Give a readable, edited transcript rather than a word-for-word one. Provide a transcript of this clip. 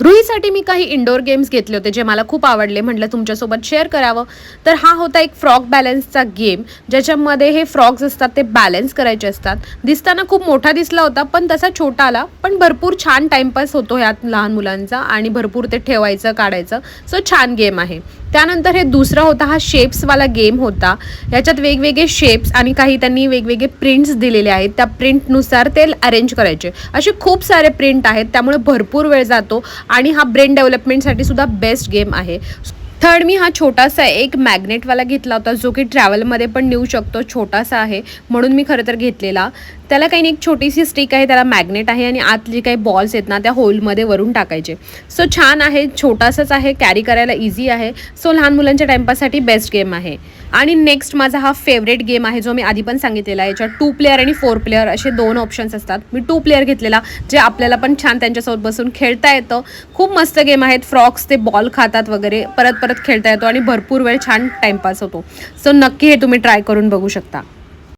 रुहीसाठी मी काही indoor games घेतले होते जे मला खूप आवडले, म्हटलं तुमच्यासोबत शेअर करावं. तर हा होता एक फ्रॉग बॅलन्सचा गेम, ज्याच्यामध्ये हे फ्रॉग्स असतात ते बॅलन्स करायचे असतात. दिसताना खूप मोठा दिसला होता पण तसा छोटा आला, पण भरपूर छान टाईमपास होतो ह्यात लहान मुलांचा आणि भरपूर ते ठेवायचं काढायचं. सो छान गेम आहे. त्यानंतर हे दुसरा होता, हा शेप्सवाला गेम होता. याच्यात वेगवेगळे शेप्स आणि काही त्यांनी वेगवेगळे प्रिंट्स दिलेले आहेत, त्या प्रिंटनुसार ते अरेंज करायचे. असे खूप सारे प्रिंट आहेत, त्यामुळे भरपूर वेळ जातो आणि हा ब्रेन डेव्हलपमेंटसाठी सुद्धा बेस्ट गेम आहे. थर्ड मी हा छोटासा एक मॅग्नेटवाला घेतला होता, जो की ट्रॅव्हलमध्ये पण नेऊ शकतो. छोटासा आहे म्हणून मी खरं तर घेतलेला. त्याला काही नाही, एक छोटीशी स्टिक आहे, त्याला मॅग्नेट आहे आणि आत जे काही बॉल्स आहेत ना त्या होलमध्ये वरून टाकायचे. सो छान आहे, छोटासाच आहे, कॅरी करायला इझी आहे. सो लहान मुलांच्या टाईमपाससाठी बेस्ट गेम आहे. आणि नेक्स्ट माझा हा फेवरेट गेम आहे, जो मी आधी पण सांगितलेला आहे. याच्यात 2 प्लेअर आणि 4 प्लेअर असे 2 ऑप्शन्स असतात. मी 2 प्लेअर घेतलेला, जे आपल्याला पण छान त्यांच्यासोबत बसून खेळता येतं. खूप मस्त गेम आहेत. फ्रॉक्स ते बॉल खातात वगैरे, परत परत खेळता येतो आणि भरपूर वेळ छान टाईमपास होतो. सो नक्की हे तुम्ही ट्राय करून बघू शकता.